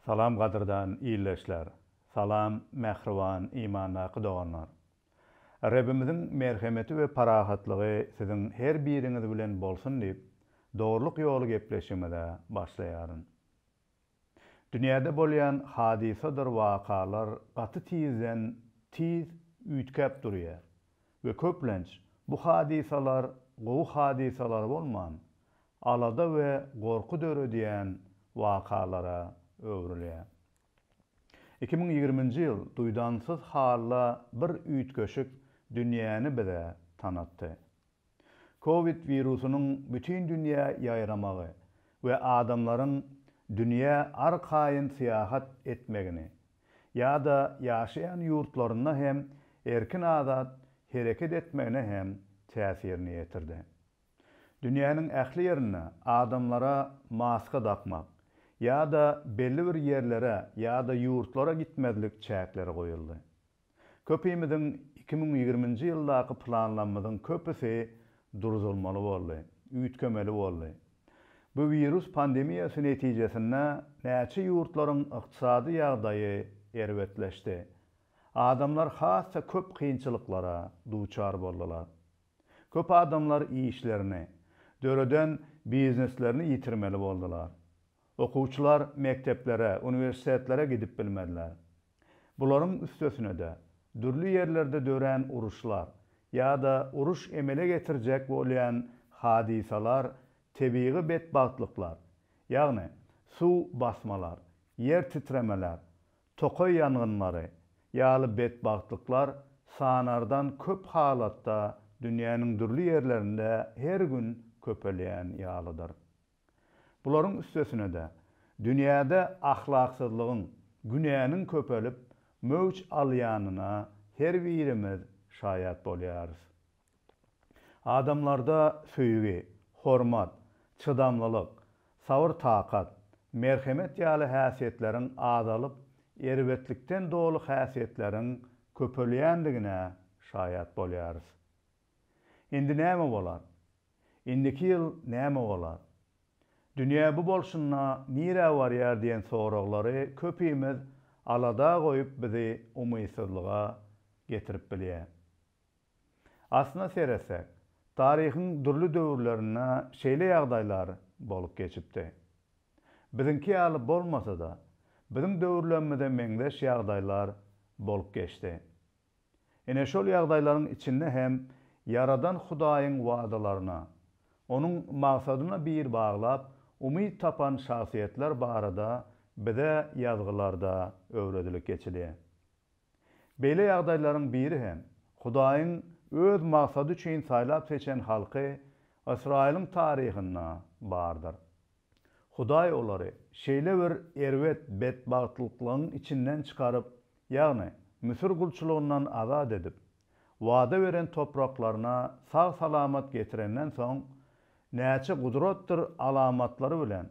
Salam qadırdan iyileşler. Salam mehriban imanlaqı doğanlar. Rabbimizin merhameti ve parahatlığı sizin her biriniz bilen bolsun deyip doğruluk yolu gepleşimede başlayarın. Dünyada bolyan hadisadır vakalar qatı tizden tiz ütkep duruyor. Ve köplenç bu hadisalar gowu hadisalar bolman alada ve gorku dörediyen vakalara öwrülýär. 2020-nji ýyl duýdansız halla bir üýtgeşik dünýäni bize tanatdy. Covid virusunyň bütün dünýä ýaýramagy we adamlaryň dünýä arkaýyn syýahat etmegini ýa-da ýaşaýan ýurtlaryna hem erkin azat hereket etmegine hem täsirini ýetirdi. Dünýäniň ähli ýerine adamlara maska takmak ýa-da belli bir ýerlere ýa-da ýurtlara gitmezlik çäkleri goýuldy. Köpüýimiziň 2020-nji ýyldaky planlamamyzyň köpüsi durdurulmaly boldy, üýtkemeli boldy. Bu virus pandemiýasy netijesinde näçe ýurtlaryň ykdysady ýagdaýy erwetleşdi. Adamlar hassa köp kynçylyklara duçar boldylar. Köp adamlar işlerini, döreden bizneslerini ýitirmeli boldylar. Okuwçylar mekteplere, universitetlere gidip bilmediler. Buların üstesine de dürlü yerlerde dören uruşlar ýa-da uruş emele getirjek bolýan hadisalar, tebii bedbahtlıklar, ýagny su basmalar, yer titremeler, tokoy ýangynlary ýaly bedbahtlıklar sanardan köp halatda dünýäniň dürlü yerlerinde her gün köpelýän ýalydyr. Buların üstesine de dünyada ahlaksızlığın, günahının köpelip möwç alýanyna her birimiz şaýat bolýarys. Adamlarda söýgi, hormat, çydamlylyk, sabır takat, merhemet ýaly häsiýetleriň azalyp, erwetlikden dolu häsiýetleriň köpelýändigine şaýat bolýarys. Indi näme bolar? Indiki ýyl näme bolar? Dünya bu bolşunna nire varýar diýen soraglary köpüýimiz alada goýup bizi umysyzlyga getirip bilýär. Asna seresek, taryhyň dürli döwürlerine şeýle ýagdaýlar bolup geçipdi. Bizinki ýaly bolmasa da, biziň döwürlerimizde meňzeş ýagdaýlar bolup geçdi. Ene şol ýagdaýlaryň içinde hem Yaradan Hudaýyň wagdalaryna, onuň maksadyna bir baglap umyt tapan şahsiýetler barada bize ýazgylarda öwredilik geçilýär. Beýle ýagdaýlaryň biri hem Hudaýyň öz maksady üçin saýlap seçen halky Israýlyň taryhynda bardyr. Hudaý olary şeýle bir erwet bedbahtlyklaryň içinden çykaryp, ýagny Müsir gulçulygyndan azat edip, wada beren topraklaryna sag salamat getirenden soň näçe gudratdyr alamatlary bilen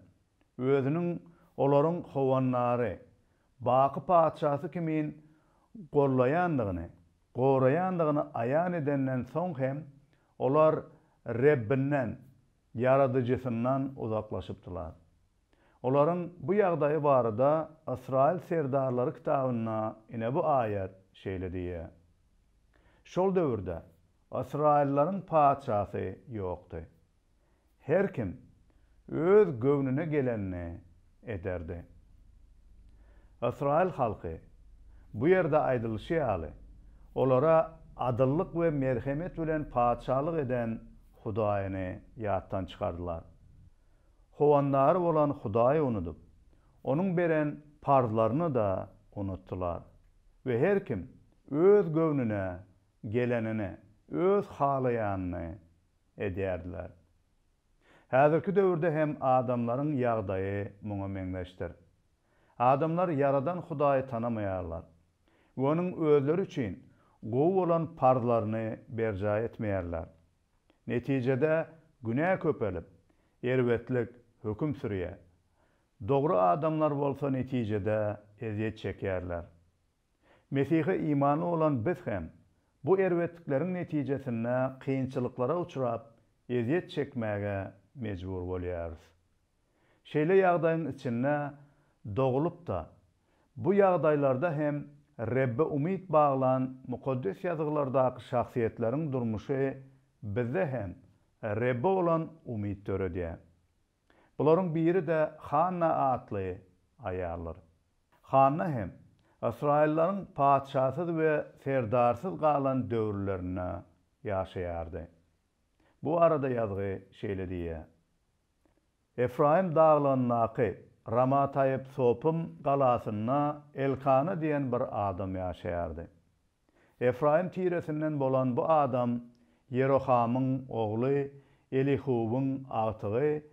özüniň olaryň howannary, baky paçasy kimin gollaýandygyny, goraýandygyny aýan edenden soň hem olar Rabbinden, Yaradyjysyndan uzaklaşypdylar. Olaryň bu ýagdaýy barada Israil serdarlary kitabynda ine bu aýat şeýle diýär. Şol döwürde Israillaryň paçasy ýokdy. Her kim öz göwnüne gelenini ederdi. Israil halky bu ýerde aýdylşy ýaly olara adyllyk we merhemet bilen paçalyk eden Hudaýyny ýatdan çykardylar. Howannary bolan Hudaýy unutup, onuň beren parzlaryny da unutdular. Ve her kim öz göwnüne gelenini, öz halaýanyny edýärdiler. Häzirki döwürde hem adamlaryň ýagdaýy muňa meňzeşdir. Adamlar Yaradan Hudaýy tanamaýarlar. Onuň özleri üçin gowy bolan parzlaryny berja etmeýärler. Netijede günah köpelip, erwetlik höküm sürýär. Dogry adamlar bolsa netijede eziýet çekýärler. Mesihe imanı olan biz hem bu erwetlikleriň netijesinde kynçylyklara uçurap eziýet çekmäge mejbur bolýarys. Şeýle ýagdaýyň içinde dogulup da bu ýagdaýlarda hem Rebbe umyt baglan mukaddes ýazgylardaky şahsiýetleriň durmuşy bizde hem Rebbe olan umyt töredýär. Bularyň biri de Hanna atly aýallar. Hanna hem Israillaryň padşasyz we serdarsyz galan döwürlerine ýaşaýardy. Bu arada ýazgy şeýle diýär. Efraim dağlarındaky Ramatayip Sopum galasyna Elkana diýen bir adam ýaşaýardy. Efraim tiresinden bolan bu adam Yerohamyň ogly Elihuwyň atygy,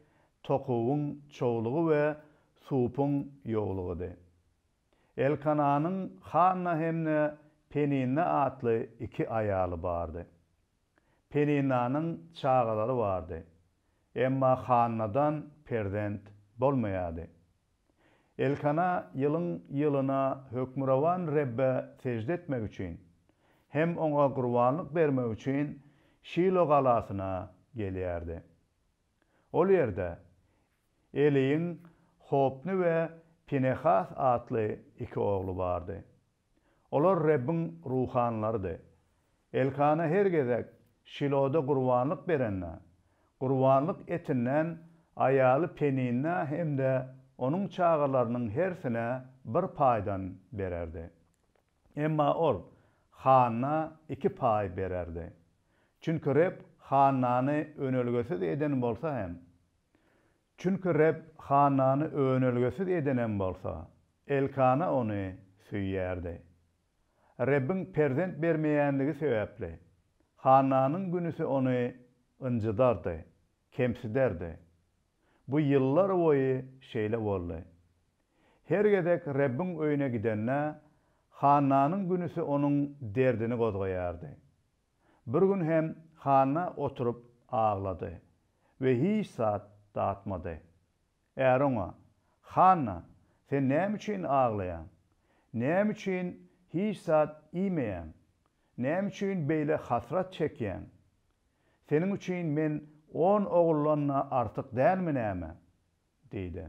Tokuwyň çoğlugy we Supun ýoglugydy. Elkananyň Hanna hemne Penina atly iki aýaly bardy. Peninanyň çağalary bardy. Emma Hannadan perdent bolmaýady. Elkana ýylyna hökmürawan Rebbe secde etmek üçin hem oňa gurbanlyk bermek üçin Şilo galasyna gelýärdi. Ol ýerde Eliň Hopny we Pinehas atly iki ogly bardy. Olar Rebbiň ruhanlarydy. Elkana her gezek Şiloda gurbanlyk berenler, gurbanlyk etinden aýaly Penina hemde onun çağalarynyň hersine bir paýdan bererdi. Emma ol Hanna iki paý bererdi. Çünkü Reb Hannany önelgesiz eden bolsa hem, çünkü Reb Hannany önelgesiz edenen bolsa, Elkana onu süýýärdi. Rebbiň perzent bermeýänligi sebäpli Hannanyň günüsi onu ınjydardy, kemsiderdi. Bu ýyllar boyu şeýle boldy. Her gezek Rebbiň öýüne gidenne Hannanyň günüsi onuň derdini gozgaýardy. Bir gün hem Hanna oturup ağlady we hiç saat dağıtmady. Eğer ona, Hanna, sen näme üçin ağlayan? Näme üçin hiç saat iýmeýän? Näme üçin beýle hasrat çekýän? Senin üçin men 10 ogullarna artık dälmi näme? diýdi.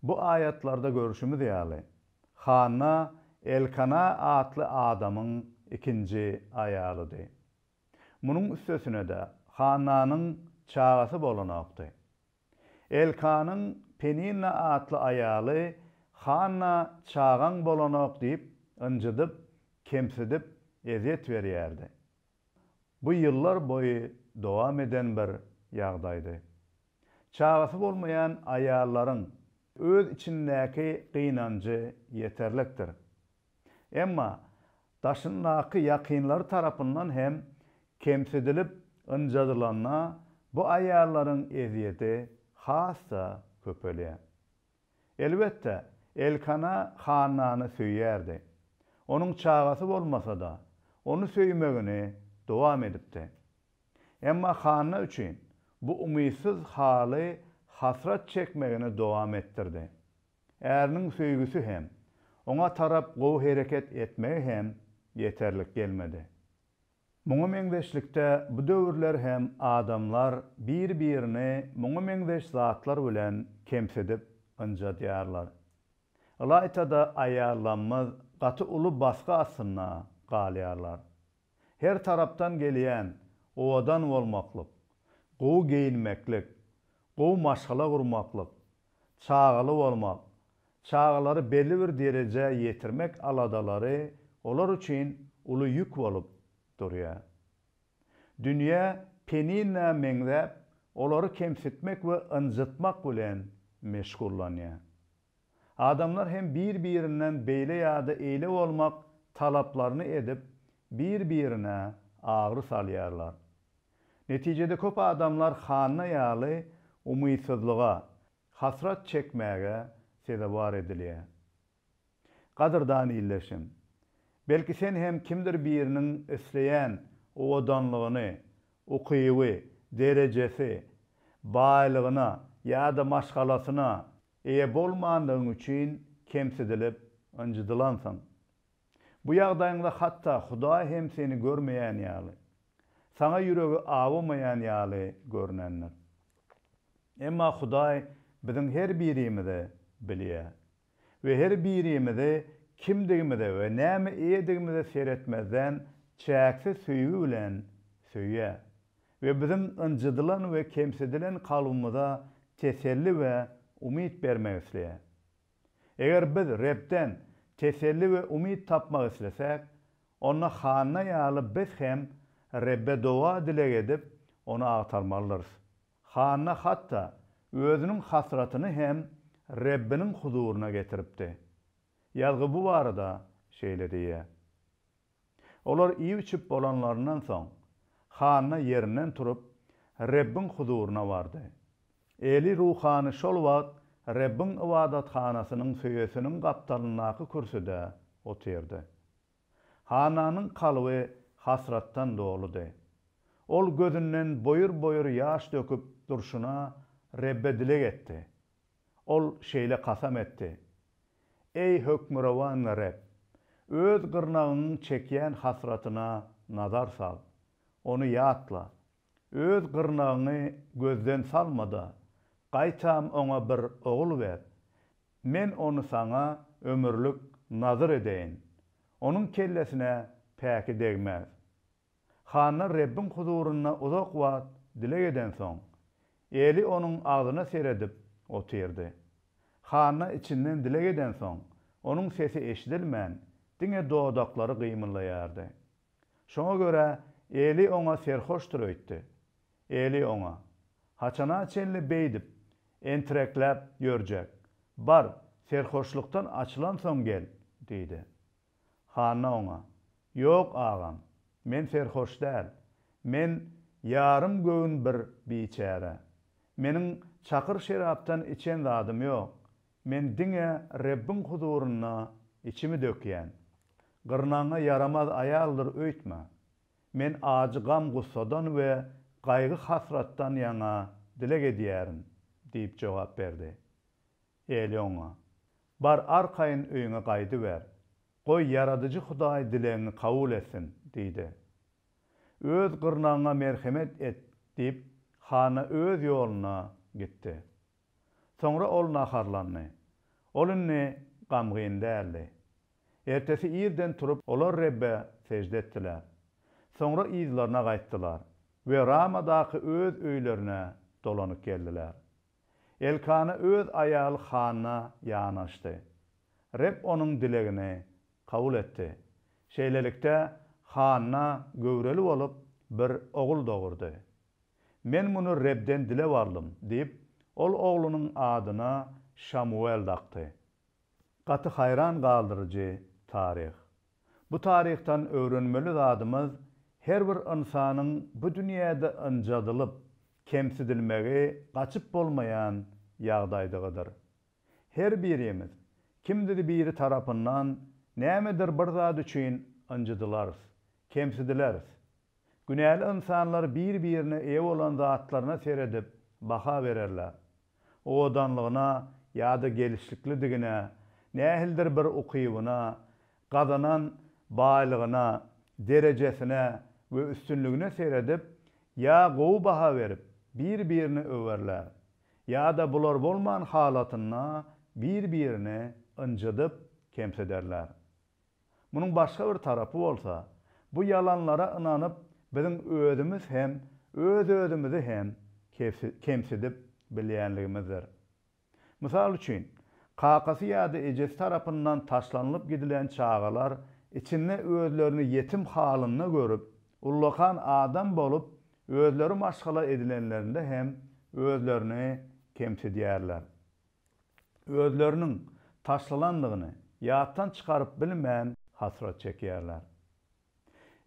Bu aýatlarda görüşümüz ýaly. Hanna Elkana atly adamyň ikinji aýalydy. Munyň üstesine de Hannanyň çağasy bolanokdy. Elkanyň Penina atly aýaly Hanna çağaň bolanok diýip ınjydyp, kemsidip eziyet berýärdi. Bu ýyllar boyu dowam eden bir ýagdaýdy. Çağasy bolmayan aýallaryň öz içindäki gynanjy yeterlikdir. Emma daşyndaky ýakynlar tarapyndan hem kemsidilip ınjadylanna bu aýallaryň eziyeti hassa köpelýär. Elbetde Elkana Hannany süýýärdi. Onuň çağasy bolmasa da onu söýmegini dowam edipdi. Emma Hanna üçin bu umysyz haly hasrat çekmegini dowam ettirdi. Ärining söýgüsü hem oňa tarap gowy hereket etmegi hem yeterlik gelmedi. Muňa meňdeşlikde bu döwürler hem adamlar bir-birini muňa meňdeş zatlar bilen kemsedip ynjadýarlar. Alaytada aýarlanmaz gaty uly baskı asyna galýarlar. Her tarapdan gelýän owadan bolmaklyk, gowy geyinmeklik, gowy maşgala gurmaklyk, çağaly bolmak, çağalary belli bir derece yetirmek aladalary olar üçin uly ýük bolup durýar. Dünýä Penina meňzep olary kemsitmek we ynjytmak bilen meşgullanýar. Adamlar hem bir-birinden beýle ýa-da eýle bolmak talaplaryny edip bir-birine agry salýarlar. Netijede köp adamlar Hanna ýaly umysyzlyga, hasrat çekmäge sebäp edilýär. Gadyrdan illeşim. Belki sen hem kimdir birinin isleyen owadanlygyny, ukyby, derecesi, baýlygyna ýa-da maşgalasyna eýe bolmandygyň üçin kemsidilip ynjydylansaň. Bu ýagdaýynda hatda Hudaý hem seni görmeýän ýaly, sana ýüregi awamaýan ýaly görnänler. Emma Hudaý biziň her birimizi bilýär. ve her birimizi kimdigimize we näme eýedigimize seretmezden çäksiz süýgü bilen süýýär we bizim ynjydylan we kemsedilen kalbymyza teselli we umyt bermek isleýär. Eger biz Rebden teselli we umyt tapmak islesek, ona hanyna ýaly biz hem Rebbe dowa dilek edip onu agtarmalyrys. Hanyna hatda özüniň hasratyny hem Rebbiň huzuruna getiripdi. Ýazgy bu barada şeýle diýär. Olar iýip içip bolanlaryndan soň hanyna ýerinden turup Rebbiň huzuruna bardy. Eli ruhany şol wagt Rebbiň ibadatxanasynyň söýesiniň gapdalynaky kürsüde oturdy. Hananyň kalby hasratdan doludy. Ol gözünden boyur ýaş döküp durşuna Rebbe dilek etdi. Ol şeýle kasam etdi. Ey hökmürawan Reb, öz gyrnagynyň çekýän hasratyna nazar sal. Onu ýatla. Öz gyrnagyny gözden salmada, gaýtam oňa bir ogul ber. Men onu sana ömürlük nazır edeýin. Onuň kellesine päki degmez. Hanyna Rebbiň huzuruna uzak wagt dilek eden soň, eli onuň agzyna seredip oturdy. Hanyna içinden dilek eden soň, onuň sesi eşidilmän, diňe dodaklary gymylaýardy. Şoňa görä eli oňa serhoşdur öýtdi. Eli oňa haçana çenli beýdip, entrekläp ýörjek. Bar, serhoşlukdan açylan soň gel, diýdi. Hanyna oňa, ýok agam, men serhoş däl. Men yarım göğün bir biçäre. Meniň çakır şerapdan içen zadym ýok. Men diňe Rebbiň huzuruna içimi dökýän. Gyrnaňa yaramaz aýaldyr öýtme. Men ajygam gussadan we gaýgy hasratdan ýaňa dilek edýärim, diýip jogap berdi. Eli oňa, bar arkaýyn öýüňe gaýdy ber. Goý yaradyjy Hudaý dilegiňi kabul etsin, diýdi. Öz gyrnagyna merhemet et, diýip hana öz ýoluna gitdi. Soňra ol naharlandy. Olunny gamgyn däldi. Ertesi ýerden turup olar Rebbe secde etdiler. Soňra ýyzlaryna gaýtdylar we Ramadaky öz öýlerine dolanyp geldiler. Elkana öz aýaly hanyna ýanaşdy. Reb onuň dilegini kabul etdi. Şeýlelikde hanyna göwreli bolup bir ogul dogurdy. Men muny Rebden dile barlym, diýip ol oglunyň adyna Şamuel dakdy. Gaty hayran galdyrjy tarih. Bu tarihtan öwrenmeli zadymyz her bir insanyň bu dünýäde ynjadylyp, kemsidilmegi gaçyp bolmaýan ýagdaýdygydyr. Her birimiz kimdir biri tarapyndan nämedir bir zat üçin ynjadylarys, kemsidilerys. Günäli insanlar bir-birine eýe bolan zatlaryna seredip baha bererler. O odanlygyna ýa-da gelişliklidigine, nähildir bir ukybyna, gazanan baýlygyna, derejesine we üstünlügine seredip ýa gowy baha berip bir-birini öwerler. Ýa-da bular bolman halatyna bir-birini ynjadyp kemsederler. Munyň başga bir tarapy bolsa, bu yalanlara inanyp biziň özümiz hem öz-özümizi hem kemsidip bilýänligimizdir. Mysal üçin, kakasy ýa-da ejesi tarapyndan taşlanıp gidilen çağalar içinde özlerini yetim halyna görüp, ullakan adam bolup özleri maşgala edilenlerinde hem özlerini kemsidýärler. Özleriniň taşlandygyny ýatdan çykaryp bilmän hasrat çekýärler.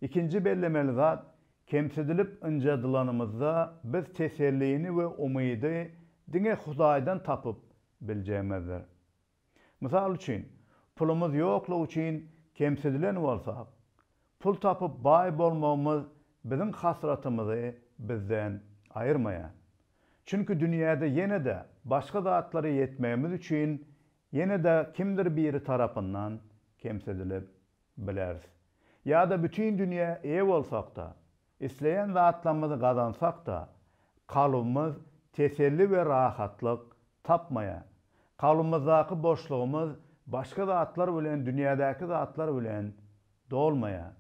İkinci bellemeli zat, kemsidilip ynjadylanymyzda biz tesellini we umydy diňe Hudaýdan tapyp biljemizdir. Mysal üçin, pulumuz ýoklugy üçin kemsidilen bolsak, pul tapyp baý bolmamyz biziň hasratymyzy bizden aýyrmaýar. Çünki dünýäde ýene-de başga zatlary ýetmegimiz üçin ýene-de kimdir biri tarapyndan kemsidilip bileriz. Ýa-da bütün dünýä eýe bolsak da, isleýän zatlarymyzy gazansak da, kalbymyz teselli we rahatlyk tapmaýar. Kalbymyzdaky boşlugymyz başga zatlar bilen, dünýädäki zatlar bilen dolmaýa.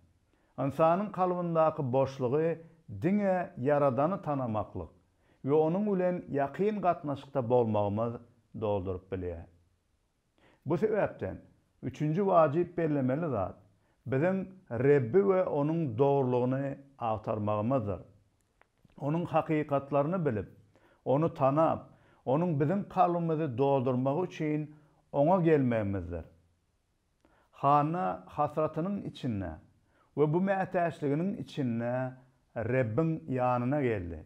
İnsanyň kalbyndaky boşlugy diňe yaradany tanamaklyk we onuň bilen ýakyn gatnaşykda bolmagymyz doldurup bilýär. Bu sebäpden üçünji wajyp bellemeli zat biziň Rebbi we onuň dogrulygyny agtarmagymyzdyr. Onuň hakykatlaryny bilip, onu tanap, onuň biziň kalbymyzy doldurmak üçin oňa gelmegimizdir. Hana hasratynyň içinde we bu mätäçliginiň içinde Rebbiň ýanyna geldi.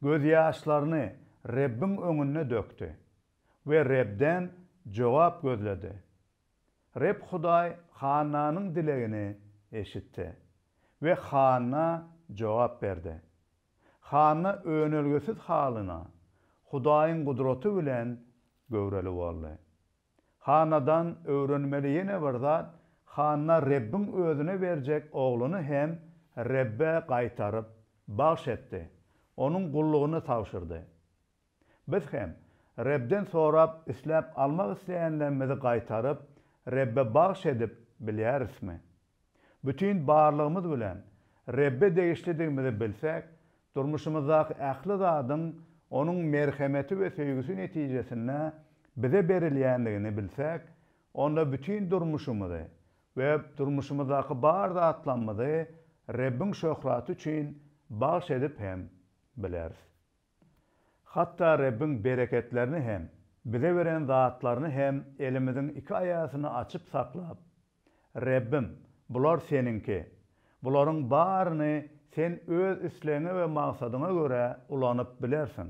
Göz ýaşlaryny Rebbiň öňüne dökdi we Rebden jogap gözledi. Reb Hudaý Hananyň dilegini eşitdi we Hana jogap berdi. Hana önelgesiz halyna Hudaýyň gudraty bilen göwreli boldy. Hanadan öwrenmeli ýene bir zat, Hana Rebbiň özüne berjek ogluny hem Rebbe gaýtaryp bagş etdi. Onuň gullugyny tawşyrdy. Biz hem Rebden sorap isläp almak isleýänlerimizi gaýtaryp Rebbe bagş edip bilýärismi? Bütün barlygymyz bilen Rebbe degişlidigimizi bilsek, durmuşymyzdaky ähli zadyň onuň merhemeti we söýgüsi netijesinde bize berilýändigini bilsek, onda bütün durmuşymyzy we durmuşymyzdaky bar zatlarymyzy Rebbiň şöhraty üçin bagş edip hem bileriz. Hatta Rebbiň bereketlerini hem, bize beren zatlaryny hem elimiziň iki aýasyny açyp saklap, Rebbim, bular seninki, bularyň baryny sen öz isleňe we maksadyna göre ulanyp bilersiň.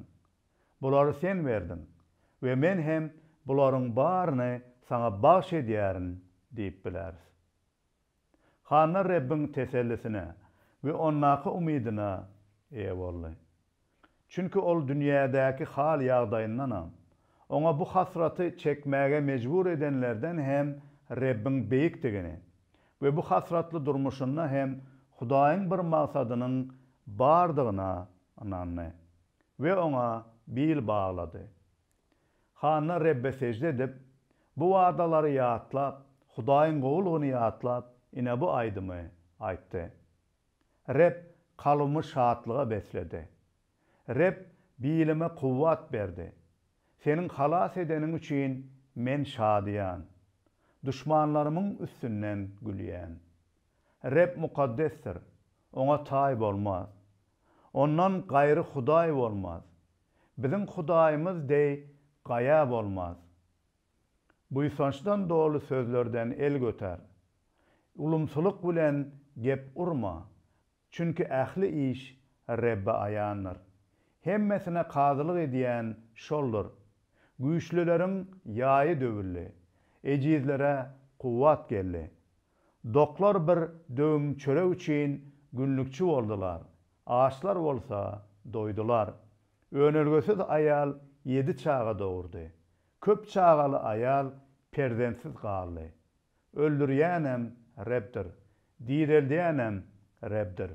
Bulary sen berdin we men hem bularyň baryny sana bagş edýärin diýip bileriz. Hana Rebbiň tesellisine we onnaky umydyna eýe boldy. Çünki ol dünýädäki hal ýagdaýyndan oňa bu hasraty çekmäge mejbur edenlerden hem Rebbiň beýikdigini we bu hasratly durmuşynda hem Hudaýyň bir maksadynyň bardygyna inandy we oňa bil baglady. Hana Rebbe secde edip, bu wardalary ýatlap, Hudaýyň gowlugyny ýatlap, ine bu aýdymy aýtdy. Reb kalbymy şatlyga besledi. Reb bilime kuwwat berdi. Senin halas edeniň üçin men şadyan. Düşmanlarymyň üstünden gülýän. Reb mukaddesdir. Oňa taý bolmaz. Ondan gaýry Hudaý bolmaz. Biziň Hudaýymyz deý gaýa bolmaz. Bu ýsançdan dolu sözlerden el göter. Ulumsuluk bilen gep urma. Çünki ähli iş Rebbe aýandyr. Hemmesine kazylyk edýän şoldur. Güýçlüleriň ýaýy döwürli. Ejizlere kuwwat geldi. Doklar bir döwüm çörek üçin günlükçi boldular. Ağaçlar bolsa doydular. Önelgesiz ayal 7 çağa doğurdu. Köp çağalı ayal perdensiz kaldı. Öldürýänem Rebdir. Direldýänem Rebdir.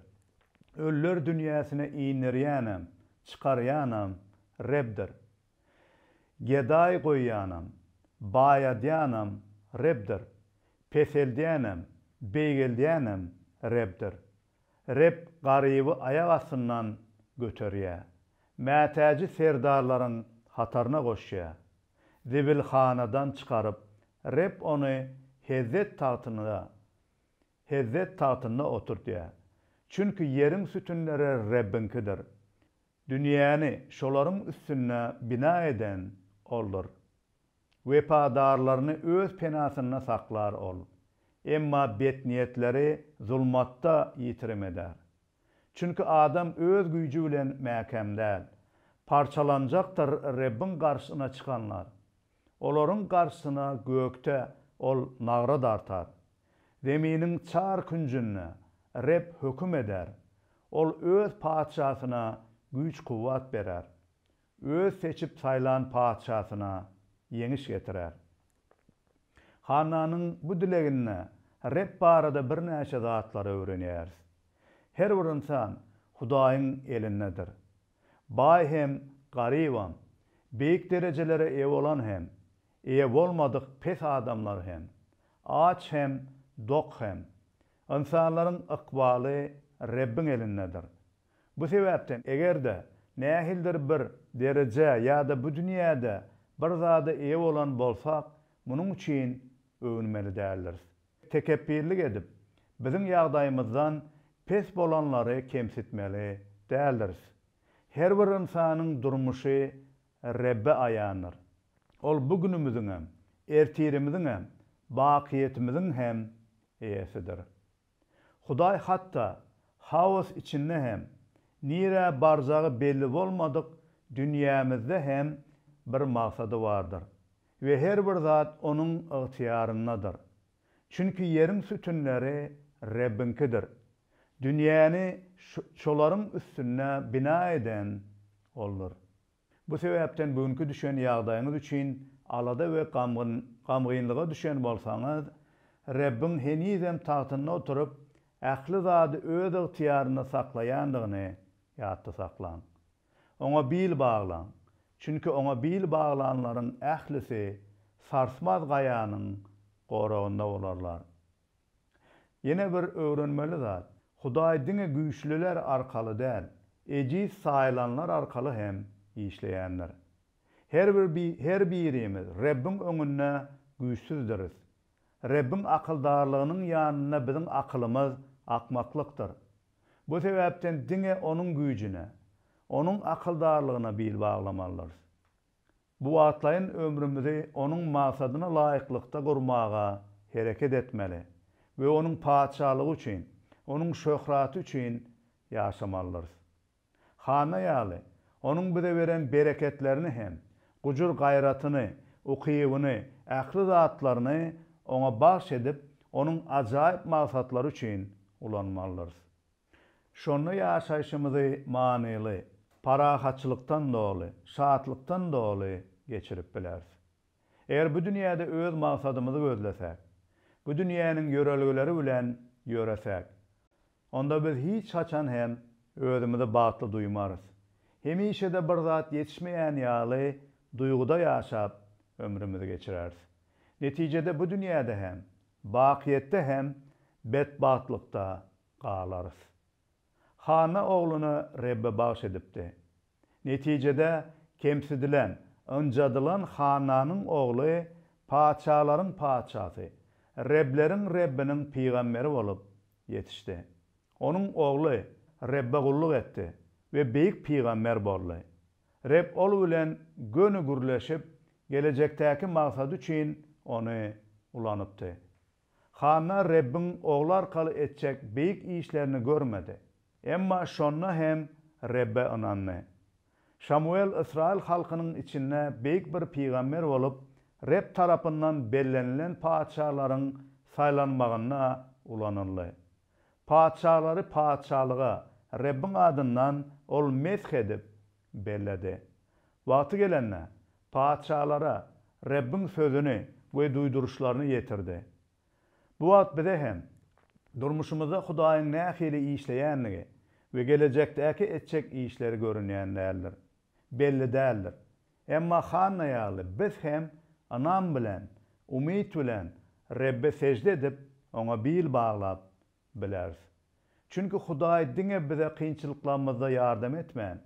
Öller dünýäsine iňnerýänem, çykarýanam Rebdir. Geday goýýanam, baýadýanam Rebdir. Peseldýänem, beýgeldýänem Rebdir. Reb garyby aýak astyndan göterýär. Mätäji serdarlaryň hataryna goşýar. Zibilhanadan çykaryp, Reb ony hezzet tahtynda oturtýar. Çünki ýeriň sütünleri Rebbinkidir. Dünýäni şolaryň üstüne bina eden oldur. Wepadarlaryny öz penasyna saklar ol. Emma betniyetleri zulmatda ýitirmeder. Çünki adam öz güýji bilen mäkemdäl. Parçalanjakdyr Rebbiň garşyna çykanlar. Olaryň garşyna gökte ol nagra dartar. Zeminiň çar küncünde Reb höküm eder. Ol öz paçasyna güýç kuwwat berer. Öz seçip saýlan paçasyna yeňiş getirer. Hananyň bu dilegine Reb barada bir näçe zatlar öwrenýäris. Her bir insan Hudaýyň elindedir. Baý hem garyb hem, beýik derejelere ew bolan hem, eýe bolmadyk pes adamlar hem, aç hem, dok hem. İnsanlaryň ykbaly Rabbiň elindedir. Bu sebäpden egerde nähildir bir derece ýa-da bu dünýäde bir zada eýe bolan bolsak, munuň üçin öwünmeli däldir. Tekebbürlik edip biziň ýagdaýymyzdan pes bolanlary kemsitmeli däldir. Her bir insanyň durmuşy Rabbe aýandyr. Ol bugünimiziň hem, ertirimiziň hem, bakyetimiziň hem eýesidir. Hudaý hatda havas içinde hem, nire barzagy belli bolmadyk dünýämizde hem bir maksady bardyr. Ve her bir zat onuň ygtyýaryndadyr. Çünki ýeriň sütünleri Rabbinkidir. Dünýäni şolaryň üstüne bina eden olur. Bu sebäpden bugünkü düşen ýagdaýyňyz üçin alada we gamgynlyga düşen bolsaňyz, Rabbin henizem tagtyna oturup ähli zady öz ygtyýaryna saklaýandygyny ýatda saklaň. Oňa bil baglan. Çünki oňa bil baglanlaryň ählisi sarsmaz gaýanyň goragynda bolarlar. Yine bir öwrenmeli zat, Hudaý diňe güýçliler arkaly däl, ejiz saýlanlar arkaly hem işleýändir. Her birimiz Rabbiň öňünde güýçsüzdiriz. Rabbiň akyldarlygynyň ýanyna biziň akylymyz akmaklykdyr. Bu sebäpden diňe onuň güýjüne, onuň akyldarlygyna bil baglamalıyız. Bu atlaýyn ömrümizi onuň maksadyna laýyklykda gurmaga hereket etmeli we onuň paçalygy üçin, onuň şöhraty üçin ýaşamalıyız. Hana ýaly, onuň bize beren bereketlerini hem, gucur gaýratyny, ukybyny, ähli zatlaryny oňa bahş edip, onuň ajaýyp maksatlary üçin ulanmalıyız. Şonu ýaşaýşymyzy manyly, parahatçylykdan doly, şatlykdan doly geçirip bilersiz. Eger bu dünýäde öz maksadymyzy gözlesek, bu dünýäniň ýörelgileri bilen ýöresek, onda biz hiç haçan hem özümizi batly duýmarys. Hemişe de bir zat yetişmeýän ýaly duýguda ýaşap ömrümizi geçireriz. Netijede bu dünýäde hem, bakyetde hem bedbatlykda galarys. Hana oğluna Rabbe bağış edipdi. Neticede kemsidilen, ıncadılan Hananyň oğlu paçalaryň paçasy, Reblerin Rabbiniň peýgamberi bolup yetişdi. Onuň oğlu Rabbe gulluk etdi ve beýik peýgamber boldy. Rab ol bilen gönü gürleşip gelecekdäki maksady üçin onu ulanypdy. Hana Rabbiň oğlu arkaly etjek beýik işlerini görmedi. Emma şonna hem Rabbe inandy. Samuel İsrail halkynyň içinde beýik bir peýgamber bolup, Rab tarapyndan bellenilen paçalaryň saýlanmagyna ulanyldy. Paçalary paçalyga Rabbiň adyndan ol meth edip belledi. Wagty gelende paçalara Rabbiň sözüni we duýduruşlaryny ýetirdi. Bu wagt bize hem durmuşymyzda Hudaýyň nähili işleýänligi we gelecekdäki etjek işleri görünýän däldir. Belli däldir. Emma Hana ýaly biz hem anam bilen, umyt bilen Rabbe secde edip oňa bil baglap bileriz. Çünki Hudaý diňe bize kynçylyklarymyzda ýardam etmän,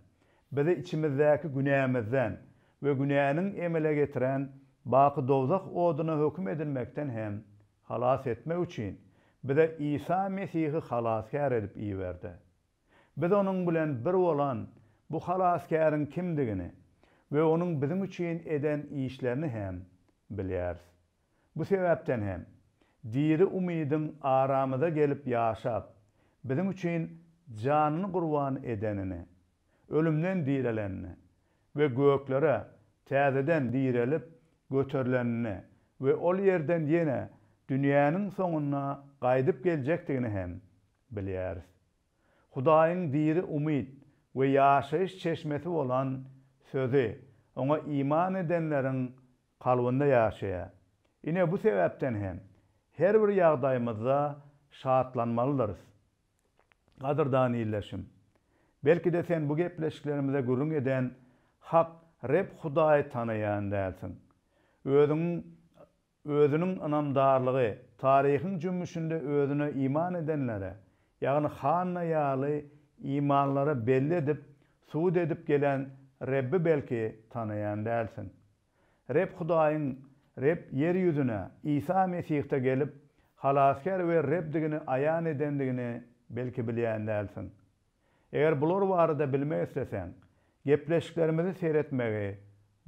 bize içimizdäki günämizden we günäniň emele getiren baky dozak oduna höküm edilmekden hem halas etmek üçin bize İsa Mesihi halaskar edip iýerdi. Biz onuň bilen bir bolan bu halaskaryň kimdigini we onuň bizim üçin eden işlerini hem bilýäris. Bu sebäpden hem diri umydyň aramyda gelip ýaşap, bizim üçin janyny gurban edenini, ölümden direlenini we göklere täzeden direlip göterilenini we ol ýerden ýene dünýäniň soňuna gaýdyp geljekdigini hem bilýäris. Hudaýyň diri umyt we ýaşaýyş çeşmesi bolan sözi oňa iman edenleriň kalbynda ýaşaýar. Ine bu sebäpden hem her bir ýagdaýymyzda şatlanmalydyryz. Gadyrdany illeşim. Belki de sen bu gepleşiklerimize gurrun eden hak Rab Hudaýy tanaýan dälsin. özünün inamdarlygy, taryhyň jümmüşinde özüne iman edenlere, ýagny hanna ýaly imanlara belli edip, suud edip gelen Rebbi belki tanayan dälsin. Reb Hudaýyň, Reb yer ýüzüne İsa Mesih'te gelip, halaskar we Rebdigini ayan edendigini belki bilýän dälsin. Eger bular barada bilmek isteseň, gepleşiklerimizi seyretmegi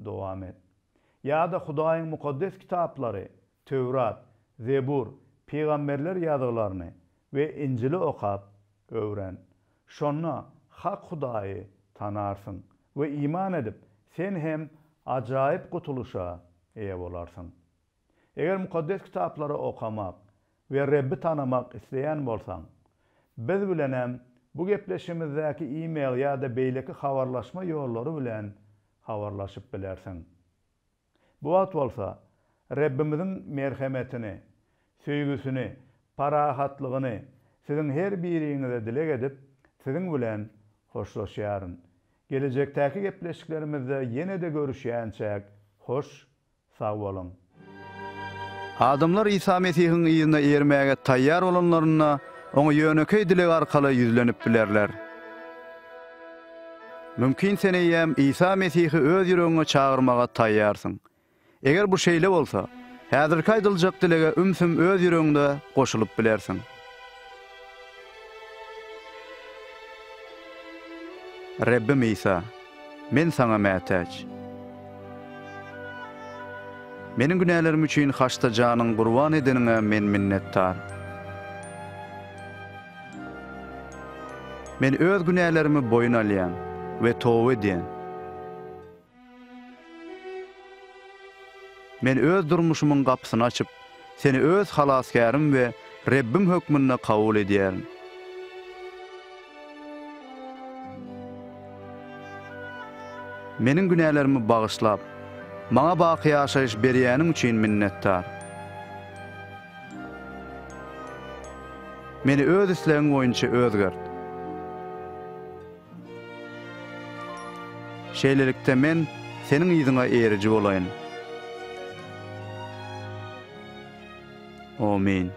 dowam et. Ýa-da Hudaýyň mukaddes kitaplary, Tewrat, Zebur, Peýgamberler ýazgylaryny we İncili okap öwren. Şonna hak Hudaýy tanarsın we iman edip sen hem ajaýyp gutuluşa eýe bolarsın. Eger mukaddes kitaplary okamak we Rebbi tanamak isleýän bolsaň, biz bilenem bu gepleşimizdäki e-mail ýa-da beýleki habarlaşma ýollary bilen habarlaşyp bilersiň. Bu wagt bolsa, Rebbimiziň merhemetini, söýgüsini, parahatlygyny siziň her biriňize dilek edip, siziň bilen hoşlaşýaryn. Gelejekdäki gepleşiklerimizde ýene-de görüşýänçäk, hoş, sag bolun. Adamlar İsa Mesihiň ýyzyna ermäge taýýar bolanlaryna oňa ýönekey dilek arkaly ýüzlenip bilerler. Mümkin sen eýem İsa Mesihi öz ýüregiňe çagyrmaga taýýarsyň. Eger bu şeýle bolsa, häzirki aýdyljak dilege ümsüm öz ýüregiňde goşulyp bilersiň. Rebbim İsa, men saňa mätäç. Meniň günälerim üçin haçta janyň gurban edeniňe men minnetdar. Men öz günälerimi boyun alýan we towba edýän. Men öz durmuşumyň gapysyny açyp, seni öz halaskarym we Rebbim hökmüne kabul edýärim. Meniň günälerimi bagyşlap, maňa baky ýaşaýyş berýäniň üçin minnetdar. Meni öz islegiň boýunça özgert. Şeýlelikde men seniň ýyzyňa eriji bolaýyn. Amin.